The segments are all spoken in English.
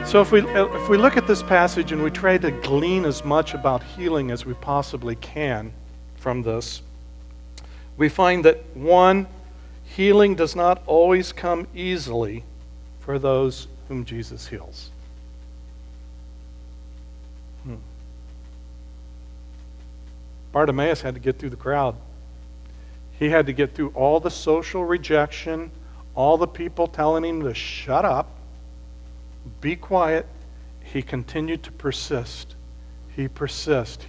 So if we look at this passage and we try to glean as much about healing as we possibly can from this, we find that, one, healing does not always come easily for those whom Jesus heals. Bartimaeus had to get through the crowd. He had to get through all the social rejection, all the people telling him to shut up, be quiet. He continued to persist. He persist.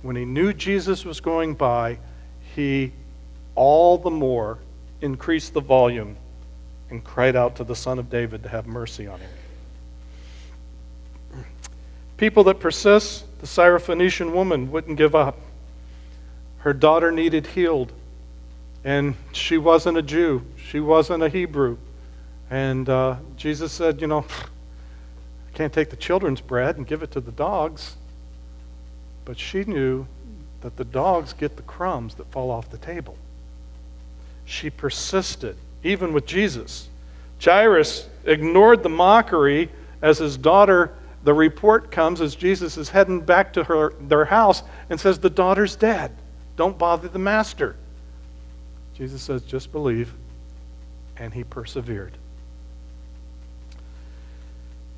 When he knew Jesus was going by, he all the more increased the volume and cried out to the Son of David to have mercy on him. People that persist, the Syrophoenician woman wouldn't give up. Her daughter needed healed, and she wasn't a Jew. She wasn't a Hebrew. And Jesus said, I can't take the children's bread and give it to the dogs. But she knew that the dogs get the crumbs that fall off the table. She persisted, even with Jesus. Jairus ignored the mockery as his daughter, the report comes as Jesus is heading back to their house and says, the daughter's dead. Don't bother the master. Jesus says, just believe. And he persevered.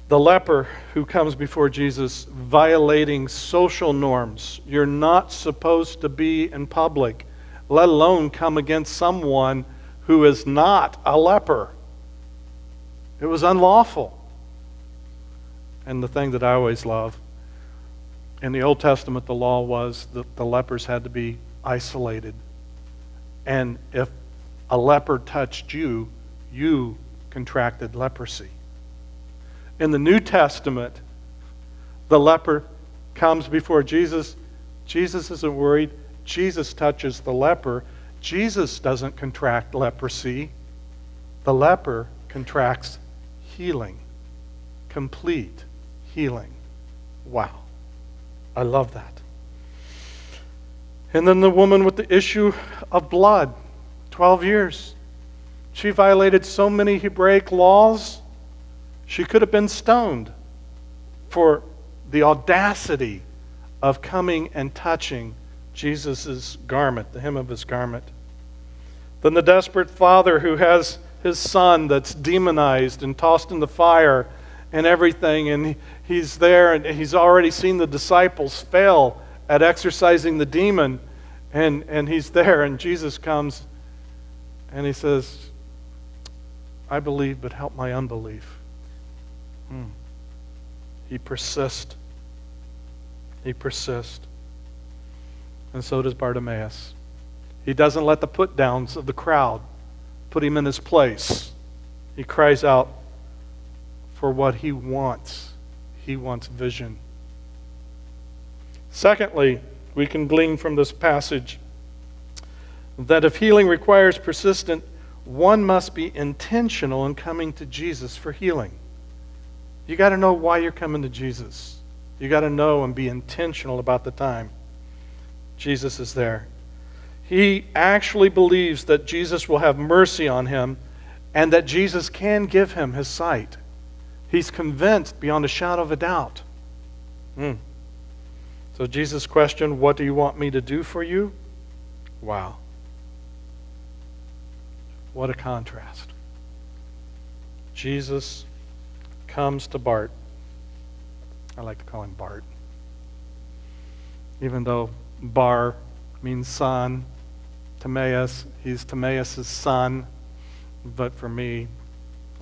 The leper who comes before Jesus violating social norms. You're not supposed to be in public, let alone come against someone who is not a leper. It was unlawful. And the thing that I always love, in the Old Testament, the law was that the lepers had to be isolated. And if a leper touched you, you contracted leprosy. In the New Testament, the leper comes before Jesus. Jesus isn't worried. Jesus touches the leper. Jesus doesn't contract leprosy. The leper contracts healing. Complete healing. Wow. I love that. And then the woman with the issue of blood, 12 years. She violated so many Hebraic laws. She could have been stoned for the audacity of coming and touching Jesus' garment, the hem of his garment. Then the desperate father who has his son that's demonized and tossed in the fire and everything, and he's there and he's already seen the disciples fail at exorcising the demon, and he's there, and Jesus comes and he says, I believe, but help my unbelief. He persists. He persists. And so does Bartimaeus. He doesn't let the put-downs of the crowd put him in his place. He cries out for what he wants. He wants vision. Secondly, we can glean from this passage that if healing requires persistence, one must be intentional in coming to Jesus for healing. You got to know why you're coming to Jesus. You got to know and be intentional about the time Jesus is there. He actually believes that Jesus will have mercy on him and that Jesus can give him his sight. He's convinced beyond a shadow of a doubt. So Jesus questioned, what do you want me to do for you? Wow. What a contrast. Jesus comes to Bart. I like to call him Bart. Even though Bar means son, Timaeus, he's Timaeus' son. But for me,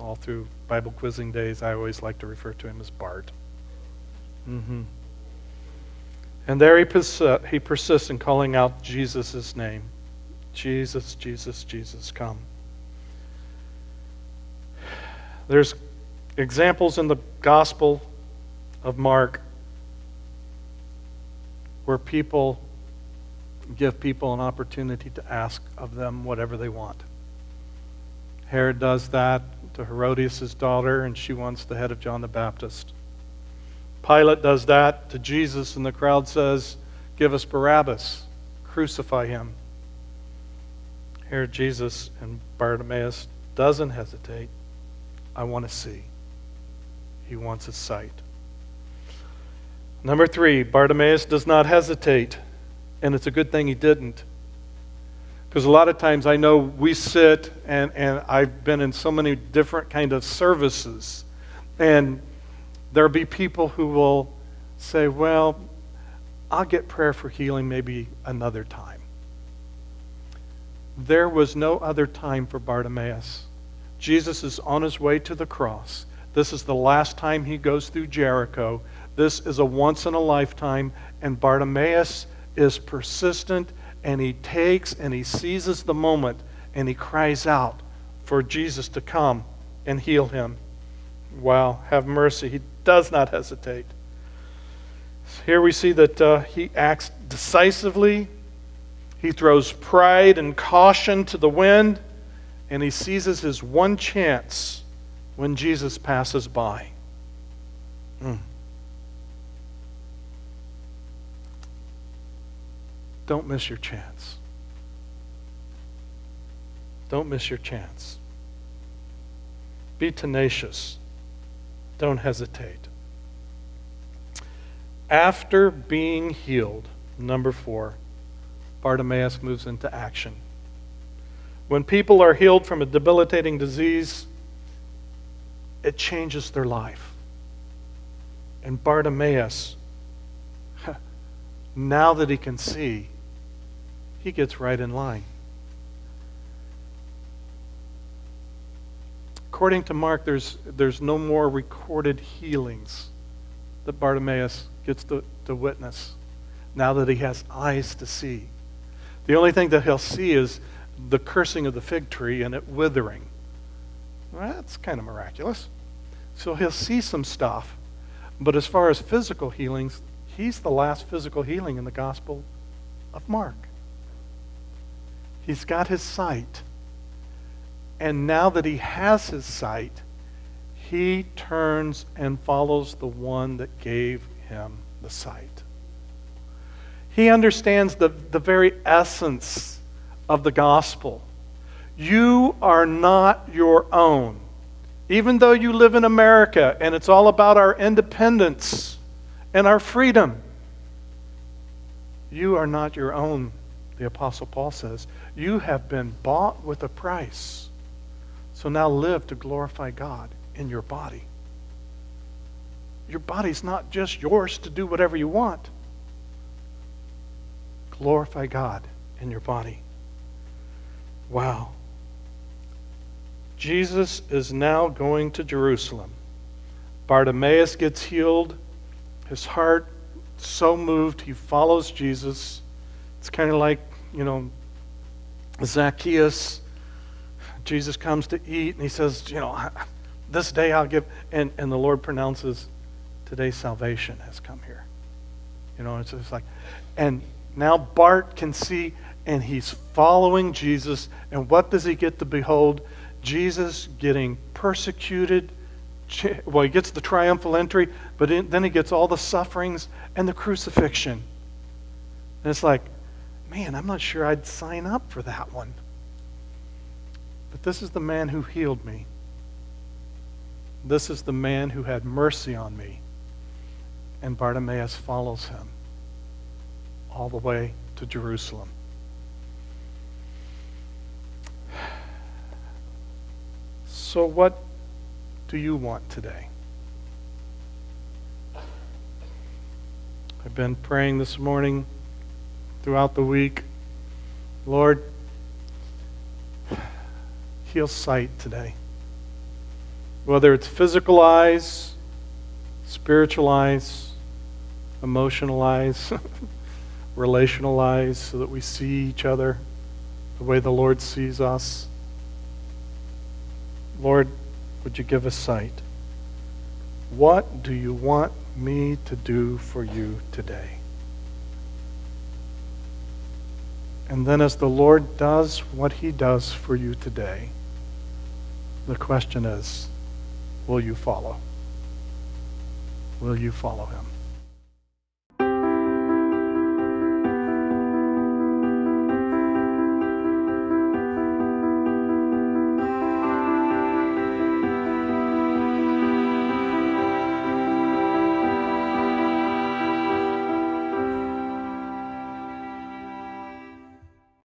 all through Bible quizzing days, I always like to refer to him as Bart. And there he persists in calling out Jesus' name. Jesus, Jesus, Jesus, come. There's examples in the Gospel of Mark where people give people an opportunity to ask of them whatever they want. Herod does that to Herodias' daughter, and she wants the head of John the Baptist. Pilate does that to Jesus, and the crowd says, give us Barabbas, crucify him. Here Jesus and Bartimaeus doesn't hesitate. I want to see. He wants his sight. Number 3, Bartimaeus does not hesitate. And it's a good thing he didn't. Because a lot of times I know we sit, and I've been in so many different kind of services, and there'll be people who will say, well, I'll get prayer for healing maybe another time. There was no other time for Bartimaeus. Jesus is on his way to the cross. This is the last time he goes through Jericho. This is a once in a lifetime, and Bartimaeus is persistent, and he takes and he seizes the moment, and he cries out for Jesus to come and heal him. Wow, have mercy. He does not hesitate. Here we see that he acts decisively. He throws pride and caution to the wind, and he seizes his one chance when Jesus passes by. Don't miss your chance. Don't miss your chance. Be tenacious. Don't hesitate. After being healed, number 4, Bartimaeus moves into action. When people are healed from a debilitating disease, it changes their life. And Bartimaeus, now that he can see, he gets right in line. According to Mark, there's no more recorded healings that Bartimaeus gets to witness now that he has eyes to see. The only thing that he'll see is the cursing of the fig tree and it withering. Well, that's kind of miraculous. So he'll see some stuff. But as far as physical healings, he's the last physical healing in the Gospel of Mark. He's got his sight. And now that he has his sight, he turns and follows the one that gave him the sight. He understands the very essence of the gospel. You are not your own. Even though you live in America and it's all about our independence and our freedom, you are not your own, the Apostle Paul says. You have been bought with a price. So now live to glorify God in your body. Your body's not just yours to do whatever you want. Glorify God in your body. Wow. Jesus is now going to Jerusalem. Bartimaeus gets healed. His heart so moved, he follows Jesus. It's kind of like, Zacchaeus. Jesus comes to eat, and he says, this day I'll give, and the Lord pronounces, today salvation has come here. It's just like, and now Bart can see, and he's following Jesus, and what does he get to behold? Jesus getting persecuted. Well, he gets the triumphal entry, but then he gets all the sufferings and the crucifixion. And it's like, man, I'm not sure I'd sign up for that one. But this is the man who healed me. This is the man who had mercy on me. And Bartimaeus follows him all the way to Jerusalem. So what do you want today? I've been praying this morning, throughout the week. Lord, heal sight today. Whether it's physical eyes, spiritual eyes, emotional eyes, relational eyes, so that we see each other the way the Lord sees us. Lord, would you give us sight? What do you want me to do for you today? And then as the Lord does what he does for you today, the question is, will you follow? Will you follow him?